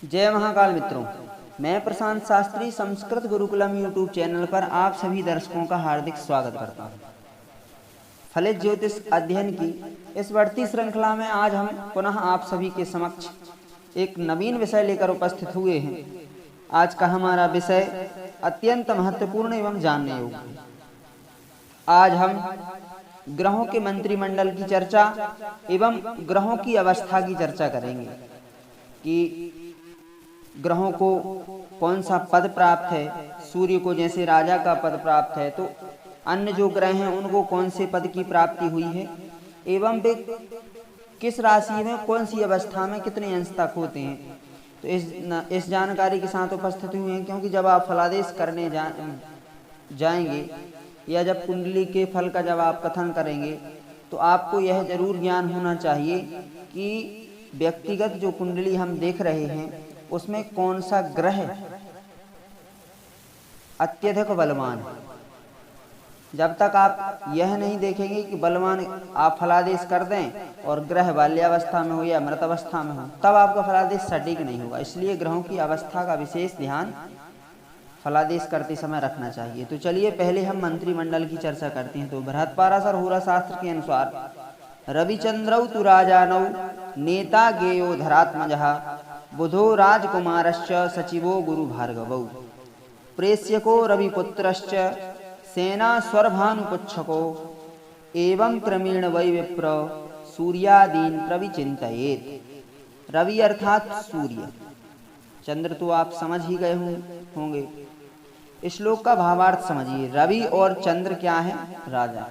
जय महाकाल मित्रों, मैं प्रशांत शास्त्री संस्कृत गुरुकुलम यूट्यूब चैनल पर आप सभी दर्शकों का हार्दिक स्वागत करता हूं। फलित ज्योतिष अध्ययन की इस बढ़ती श्रृंखला में आज हम पुनः आप सभी के समक्ष एक नवीन विषय लेकर उपस्थित हुए हैं। आज का हमारा विषय अत्यंत महत्वपूर्ण एवं जानने योग्य है। आज हम ग्रहों के मंत्रिमंडल की चर्चा एवं ग्रहों की अवस्था की चर्चा करेंगे कि ग्रहों को कौन सा पद प्राप्त है। सूर्य को जैसे राजा का पद प्राप्त है, तो अन्य जो ग्रह हैं उनको कौन से पद की प्राप्ति हुई है एवं वे किस राशि में कौन सी अवस्था में कितने अंश तक होते हैं। तो इस जानकारी के साथ उपस्थित हुए हैं, क्योंकि जब आप फलादेश करने जाएंगे या जब कुंडली के फल का जब आप कथन करेंगे तो आपको यह जरूर ज्ञान होना चाहिए कि व्यक्तिगत जो कुंडली हम देख रहे हैं उसमें कौन सा ग्रह अत्यधिक बलवान है। जब तक आप यह नहीं देखेंगे कि बलवान आप फलादेश कर दें और ग्रह बाल्यावस्था में हो या मृत अवस्था में हो, तब आपका फलादेश सटीक नहीं होगा। इसलिए ग्रहों की अवस्था का विशेष ध्यान फलादेश करते समय रखना चाहिए। तो चलिए पहले हम मंत्रिमंडल की चर्चा करते हैं। तो बृहत्पाराशर होरा शास्त्र के अनुसार रविचंद्रौ तु राजानौ नेता गेयो धरात्मजः बुधो राजकुमारश्च सचिवो गुरु भार्गवौ प्रेष्यको रविपुत्रश्च सेना स्वरभानुपुच्छको एवं क्रमेण वै विप्र सूर्यादीन प्रविचिंतयेत्। रवि अर्थात सूर्य, चंद्र तो आप समझ ही गए होंगे। इस श्लोक का भावार्थ समझिए। रवि और चंद्र क्या है? राजा।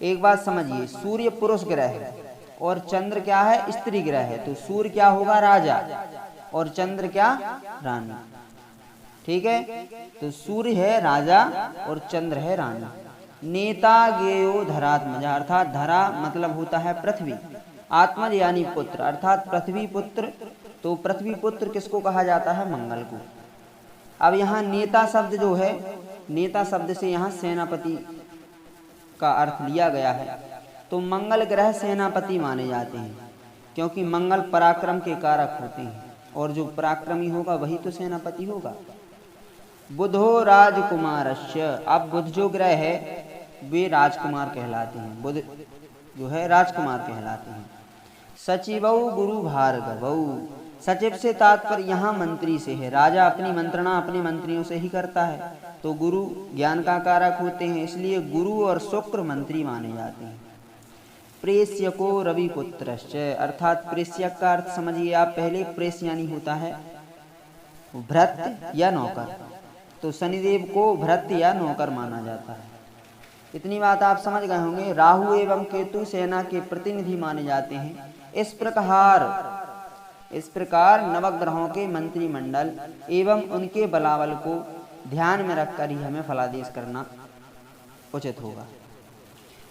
एक बात समझिए, सूर्य पुरुष ग्रह है और चंद्र क्या है? स्त्री ग्रह है। तो सूर्य क्या होगा? राजा, और चंद्र क्या? रानी। ठीक है, तो सूर्य है राजा और चंद्र है रानी। नेता गेयो धरात्मजा, अर्थात धरा मतलब होता है पृथ्वी, आत्मज यानी पुत्र अर्थात पृथ्वी पुत्र। तो पृथ्वी पुत्र किसको कहा जाता है? मंगल को। अब यहाँ नेता शब्द जो है, नेता शब्द से यहाँ सेनापति का अर्थ लिया गया है। तो मंगल ग्रह सेनापति माने जाते हैं, क्योंकि मंगल पराक्रम के कारक होते हैं और जो पराक्रमी होगा वही तो सेनापति होगा। बुधो राजकुमारस्य, अब बुध जो ग्रह है वे राजकुमार कहलाते हैं। बुध जो है राजकुमार कहलाते हैं। सचिवौ गुरु भार्गवौ, सचिव से तात्पर्य यहाँ मंत्री से है। राजा अपनी मंत्रणा अपने मंत्रियों से ही करता है, तो गुरु ज्ञान का कारक होते हैं, इसलिए गुरु और शुक्र मंत्री माने जाते हैं। प्रेष्यको रविपुत्रश्च, अर्थात प्रेष्यक का अर्थ समझिए आप पहले। प्रेष्य यानी होता है भृत्य या नौकर, तो शनिदेव को भृत्य या नौकर माना जाता है। इतनी बात आप समझ गए होंगे। राहु एवं केतु सेना के प्रतिनिधि माने जाते हैं। इस प्रकार नवग्रहों के मंत्रिमंडल एवं उनके बलाबल को ध्यान में रखकर ही हमें फलादेश करना उचित होगा।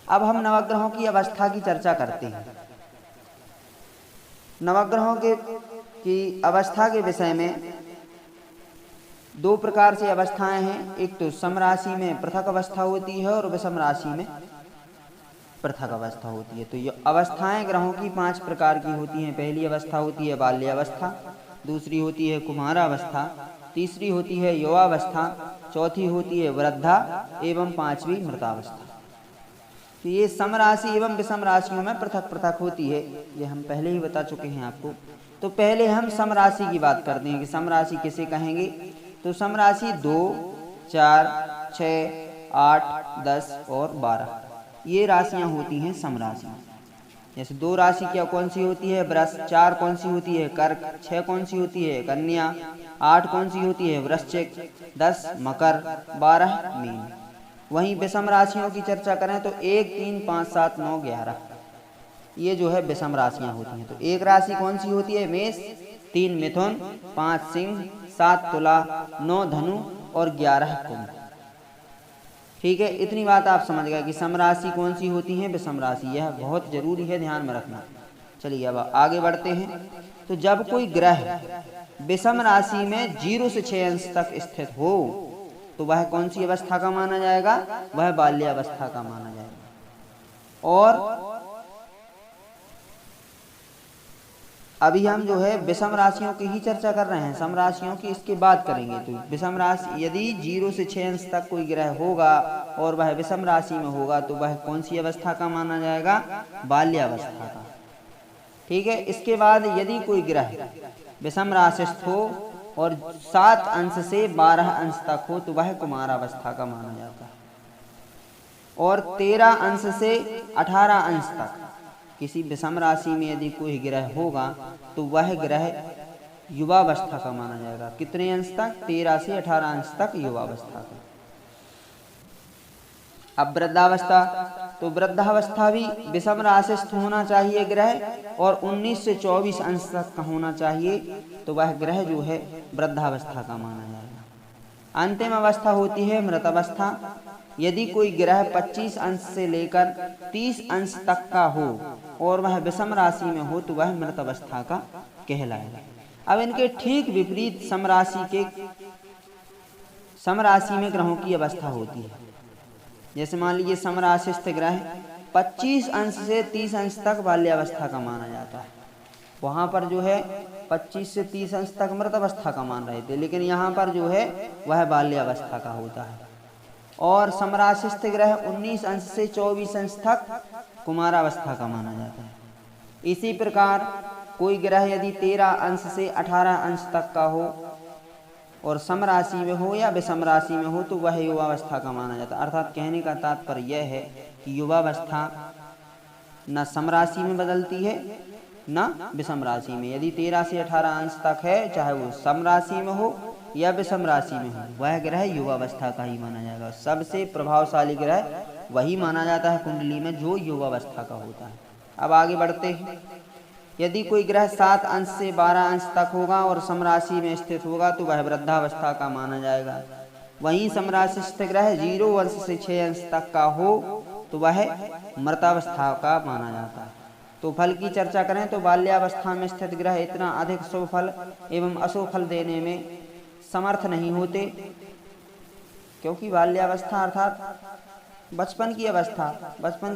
अब हम नवग्रहों की अवस्था की चर्चा करते हैं। नवग्रहों की अवस्था के विषय में दो प्रकार से अवस्थाएं हैं। एक तो समराशि में पृथक अवस्था होती है और विषम राशि में पृथक अवस्था होती है। तो ये अवस्थाएं ग्रहों की 5 प्रकार की होती हैं। पहली अवस्था होती है बाल्यावस्था, दूसरी होती है कुमारावस्था, तीसरी होती है युवावस्था, चौथी होती है वृद्धा एवं 5वीं मृतावस्था। तो ये समराशि एवं विषम राशियों में पृथक पृथक होती है, ये हम पहले ही बता चुके हैं आपको। तो पहले हम समराशि की बात करते हैं कि समराशि किसे कहेंगे। तो समराशि 2, 4, 6, 8, 10 और 12 ये राशियां होती हैं समराशि। जैसे 2 राशि क्या कौन सी होती है? वृष। 4 कौन सी होती है? कर्क। 6 कौन सी होती है? कन्या। 8 कौन सी होती है? वृश्चिक। 10 मकर, 12 मीन। वहीं विषम राशियों की चर्चा करें तो 1, 3, 5, 7, 9, 11 ये जो है विषम राशियां होती हैं। तो एक राशि कौन सी होती है? मेष। 3 मिथुन, 5 सिंह, 7 तुला, 9 धनु और 11 कुंभ। ठीक है, इतनी बात आप समझ गए कि समराशि कौन सी होती है, विषम राशि। यह बहुत जरूरी है, ध्यान में रखना। चलिए अब आगे बढ़ते हैं। तो जब कोई ग्रह विषम राशि में 0 से 6 अंश तक स्थित हो तो वह कौन सी अवस्था का माना जाएगा? वह बाल्यावस्था का माना जाएगा। और अभी हम जो है विषम राशियों की ही चर्चा कर रहे हैं, सम राशियों की इसके बाद करेंगे। तो विषम राशि यदि 0 से 6 अंश तक कोई ग्रह होगा और वह विषम राशि में होगा तो वह कौन सी अवस्था का माना जाएगा? बाल्यावस्था का। ठीक है। इसके बाद यदि कोई ग्रह विषम राशिस्थ हो और 7 अंश से 12 अंश तक हो तो वह कुमारावस्था का माना जाता है। और 13 अंश से 18 अंश तक किसी विषम राशि में यदि कोई ग्रह होगा तो वह ग्रह युवावस्था का माना जाएगा। कितने अंश तक? 13 से 18 अंश तक युवावस्था का। अब वृद्धावस्था, तो वृद्धावस्था भी विषम राशिस्थ होना चाहिए ग्रह और 19 से 24 अंश तक का होना चाहिए तो वह ग्रह जो है वृद्धावस्था का माना जाएगा। अंतिम अवस्था होती है मृतावस्था। यदि कोई ग्रह 25 अंश से लेकर 30 अंश तक का हो और वह विषम राशि में हो तो वह मृत अवस्था का कहलाएगा। अब इनके ठीक विपरीत समराशि में ग्रहों की अवस्था होती है। जैसे मान लीजिए समराशिस्थ ग्रह 25 अंश से 30 अंश तक बाल्यावस्था का माना जाता है। वहाँ पर जो है 25 से 30 अंश तक मृत अवस्था का मान रहे थे, लेकिन यहाँ पर जो है वह बाल्यावस्था का होता है। और समराशिस्थ ग्रह 19 अंश से 24 अंश तक कुमारावस्था का माना जाता है। इसी प्रकार कोई ग्रह यदि 13 अंश से 18 अंश तक का हो और समराशि में हो या विषम राशि में हो तो वह युवावस्था का माना जाता है। अर्थात कहने का तात्पर्य यह है कि युवावस्था न समराशि में बदलती है न विषम राशि में। यदि 13 से 18 अंश तक है, चाहे वो समराशि में हो या विषम राशि में हो, वह ग्रह युवावस्था का ही माना जाएगा। सबसे प्रभावशाली ग्रह वही माना जाता है कुंडली में जो युवावस्था का होता है। अब आगे बढ़ते हैं। यदि कोई ग्रह 7 अंश से 12 अंश तक होगा और समराशि में स्थित होगा तो वह वृद्धावस्था का माना जाएगा। वहीं समराशिस्थ ग्रह 0 अंश से 6 अंश तक का हो तो वह मृतावस्था का माना जाता है। तो फल की चर्चा करें तो बाल्यावस्था में स्थित ग्रह इतना अधिक शुभ फल एवं अशुभ फल देने में समर्थ नहीं होते, क्योंकि बाल्यावस्था अर्थात बचपन की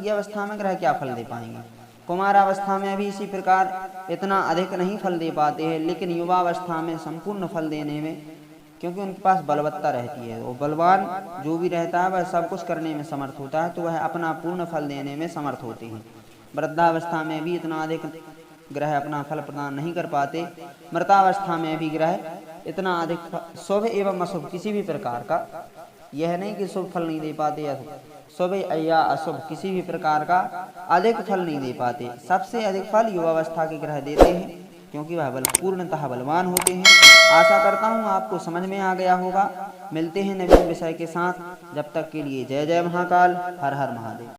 अवस्था में ग्रह क्या फल दे पाएंगे। कुमारावस्था में भी इसी प्रकार इतना अधिक नहीं फल दे पाते हैं, लेकिन युवावस्था में संपूर्ण फल देने में, क्योंकि उनके पास बलवत्ता रहती है और बलवान जो भी रहता है वह सब कुछ करने में समर्थ होता है, तो वह अपना पूर्ण फल देने में समर्थ होते हैं। वृद्धावस्था में भी इतना अधिक ग्रह अपना फल प्रदान नहीं कर पाते। मृतावस्था में भी ग्रह इतना अधिक शुभ एवं अशुभ किसी भी प्रकार का, यह नहीं कि शुभ फल नहीं दे पाते या शुभ या अशुभ किसी भी प्रकार का अधिक फल नहीं दे पाते। सबसे अधिक फल युवावस्था के ग्रह देते हैं, क्योंकि वह पूर्णतः बलवान होते हैं। आशा करता हूँ आपको समझ में आ गया होगा। मिलते हैं नवीन विषय के साथ, जब तक के लिए जय जय महाकाल, हर हर महादेव।